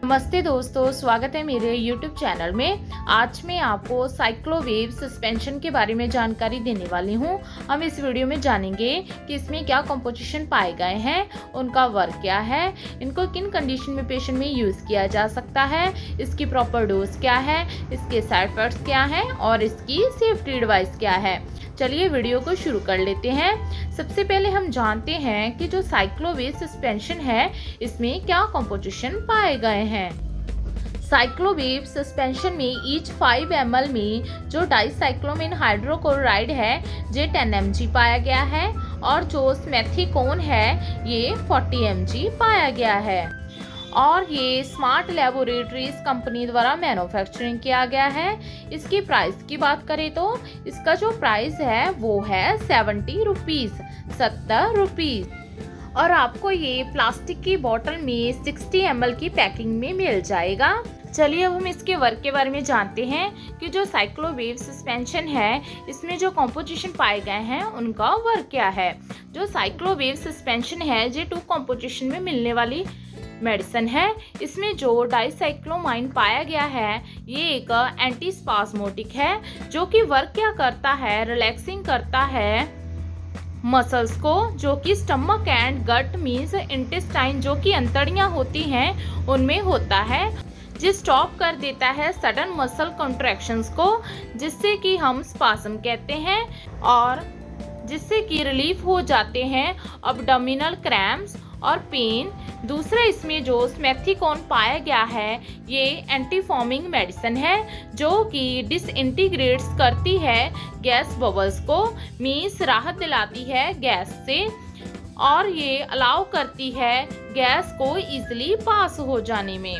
नमस्ते दोस्तों, स्वागत है मेरे YouTube चैनल में। आज मैं आपको साइक्लोवेव सस्पेंशन के बारे में जानकारी देने वाली हूं। हम इस वीडियो में जानेंगे कि इसमें क्या कंपोजिशन पाए गए हैं, उनका वर्क क्या है, इनको किन कंडीशन में पेशेंट में यूज़ किया जा सकता है, इसकी प्रॉपर डोज क्या है, इसके साइड इफेक्ट्स क्या हैं और इसकी सेफ्टी एडवाइस क्या है। चलिए वीडियो को शुरू कर लेते हैं। सबसे पहले हम जानते हैं कि जो साइक्लोवेव सस्पेंशन है इसमें क्या कंपोजिशन पाए गए हैं। साइक्लोवेव सस्पेंशन में ईच 5 ml में जो डाइसाइक्लोमिन हाइड्रोक्लोराइड है ये 10 mg पाया गया है और जो स्मेथिकोन है ये 40 mg पाया गया है और ये स्मार्ट लैबोरेटरीज कंपनी द्वारा मैन्युफैक्चरिंग किया गया है। इसकी प्राइस की बात करें तो इसका जो प्राइस है वो है 70 रुपीज़, 70 रुपीज़। और आपको ये प्लास्टिक की बोतल में 60 ml की पैकिंग में मिल जाएगा। चलिए अब हम इसके वर्क के बारे में जानते हैं कि जो साइक्लोवेव सस्पेंशन है इसमें जो कॉम्पोजिशन पाए गए हैं उनका वर्क क्या है। जो साइक्लोवेव सस्पेंशन है ये 2 कॉम्पोजिशन में मिलने वाली मेडिसिन है। इसमें जो डाइसाइक्लोमाइन पाया गया है ये एक एंटी स्पास्मोटिक है जो कि वर्क क्या करता है, रिलैक्सिंग करता है मसल्स को, जो कि stomach and gut means intestine जो कि अंतड़ियां होती हैं उनमें होता है, जो स्टॉप कर देता है सडन मसल कॉन्ट्रैक्शंस को, जिससे कि हम स्पास्म कहते हैं और जिससे कि रिलीफ हो जाते हैं अब्डोमिनल क्रैम्प्स और पेन। दूसरा इसमें जो स्मेथिकोन पाया गया है ये एंटी फॉर्मिंग मेडिसिन है जो कि डिसइंटीग्रेट्स करती है गैस बबल्स को, मीन्स राहत दिलाती है गैस से और ये अलाउ करती है गैस को इजीली पास हो जाने में।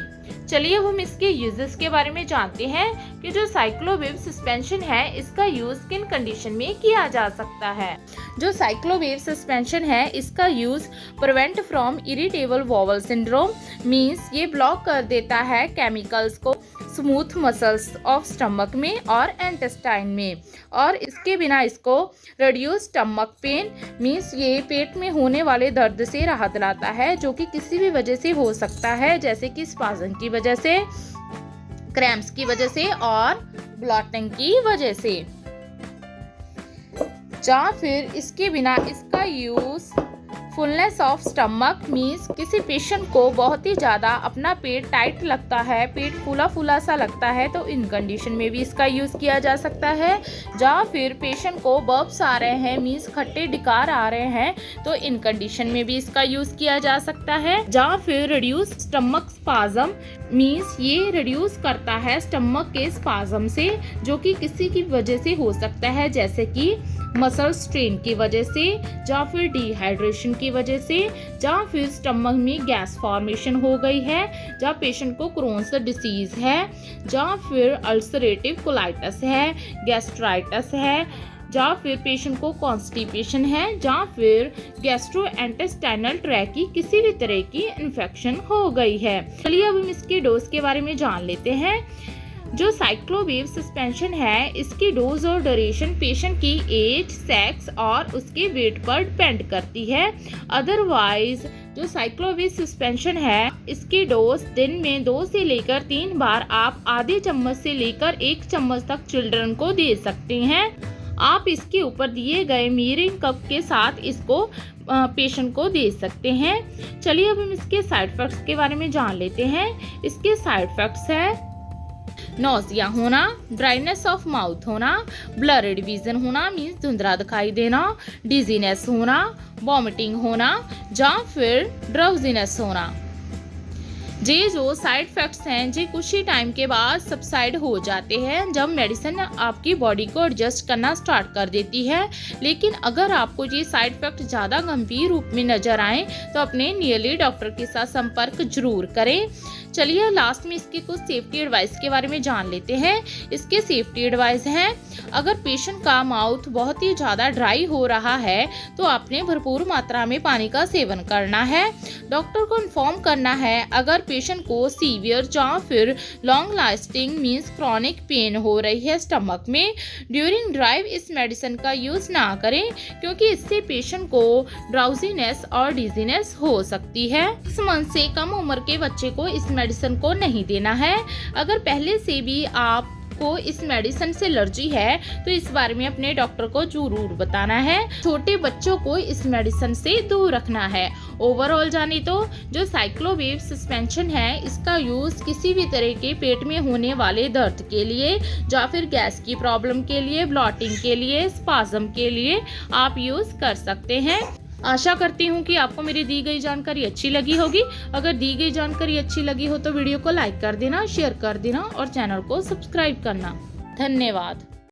चलिए अब हम इसके यूजेस के बारे में जानते हैं कि जो साइक्लोवेव सस्पेंशन है इसका यूज किन कंडीशन में किया जा सकता है। जो साइक्लोवेव सस्पेंशन है इसका use prevent from irritable vowel syndrome, means ये ब्लॉक कर देता है केमिकल्स को स्मूथ मसल्स ऑफ स्टमक में और इंटेस्टाइन में, और इसके बिना इसको रिड्यूस स्टमक पेन, मींस ये पेट में होने वाले दर्द से राहत दिलाता है जो कि किसी भी वजह से हो सकता है, जैसे कि स्पाज्म की वजह से, क्रैम्प्स की वजह से और ब्लॉटिंग की वजह से, या फिर इसके बिना इसका use fullness of stomach, means किसी पेशेंट को बहुत ही ज़्यादा अपना पेट टाइट लगता है, पेट फूला फूला सा लगता है, तो इन कंडीशन में भी इसका यूज़ किया जा सकता है। या फिर पेशेंट को बर्प्स आ रहे हैं, मीन्स खट्टे डिकार आ रहे हैं, तो इन कंडीशन में भी इसका यूज़ किया जा सकता है। या फिर रिड्यूस स्टमक स्पाज्म, मीन्स ये रिड्यूस करता है स्टमक के स्पाज्म से जो कि किसी की वजह से हो सकता है, जैसे कि मसल स्ट्रेन की वजह से, या फिर डिहाइड्रेशन की वजह से, या फिर स्टमक में गैस फॉर्मेशन हो गई है, या पेशेंट को क्रोन्स डिसीज है, या फिर अल्सरेटिव कोलाइटिस है, गैस्ट्राइटिस है, या फिर पेशेंट को कॉन्स्टिपेशन है, या फिर गैस्ट्रोइंटेस्टाइनल ट्रैक की किसी भी तरह की इन्फेक्शन हो गई है। चलिए अब हम इसके डोज के बारे में जान लेते हैं। जो साइक्लोवेव सस्पेंशन है इसकी डोज और ड्यूरेशन पेशेंट की एज, सेक्स और उसके वेट पर डिपेंड करती है। अदरवाइज जो साइक्लोवेव सस्पेंशन है इसकी डोज दिन में 2 से लेकर 3 बार आप आधे चम्मच से लेकर 1 चम्मच तक चिल्ड्रन को दे सकते हैं। आप इसके ऊपर दिए गए मीरिंग कप के साथ इसको पेशेंट को दे सकते हैं। चलिए अब हम इसके साइड इफेक्ट्स के बारे में जान लेते हैं। इसके साइड इफेक्ट्स है नोजिया होना, ड्राइनेस ऑफ माउथ होना, ब्लर्ड विजन होना मीन्स धुंधला दिखाई देना, डिजीनेस होना, वॉमिटिंग होना, या फिर ड्राउजीनेस होना। ये जो साइड इफेक्ट्स हैं ये कुछ ही टाइम के बाद सबसाइड हो जाते हैं जब मेडिसिन आपकी बॉडी को एडजस्ट करना स्टार्ट कर देती है। लेकिन अगर आपको ये साइड इफेक्ट ज़्यादा गंभीर रूप में नजर आए तो अपने नियरली डॉक्टर के साथ संपर्क जरूर करें। चलिए लास्ट में इसकी कुछ सेफ्टी एडवाइस के बारे में जान लेते हैं। इसके सेफ्टी एडवाइस हैं, अगर पेशेंट का माउथ बहुत ही ज़्यादा ड्राई हो रहा है तो आपने भरपूर मात्रा में पानी का सेवन करना है। डॉक्टर को इन्फॉर्म करना है अगर पेशेंट को सीवियर या फिर long lasting means chronic pain हो रही है स्टमक में। ड्यूरिंग ड्राइव इस मेडिसिन का यूज़ ना करें क्योंकि इससे पेशेंट को ड्राउजीनेस और डिजीनेस हो सकती है। 6 मंथ से कम उम्र के बच्चे को इस मेडिसिन को नहीं देना है। अगर पहले से भी आप को इस मेडिसिन से एलर्जी है तो इस बारे में अपने डॉक्टर को जरूर बताना है। छोटे बच्चों को इस मेडिसिन से दूर रखना है। ओवरऑल जाने तो जो साइक्लोवेव सस्पेंशन है इसका यूज किसी भी तरह के पेट में होने वाले दर्द के लिए या फिर गैस की प्रॉब्लम के लिए, ब्लॉटिंग के लिए, स्पाज्म के लिए आप यूज कर सकते हैं। आशा करती हूँ कि आपको मेरी दी गई जानकारी अच्छी लगी होगी। अगर दी गई जानकारी अच्छी लगी हो तो वीडियो को लाइक कर देना, शेयर कर देना और चैनल को सब्सक्राइब करना। धन्यवाद।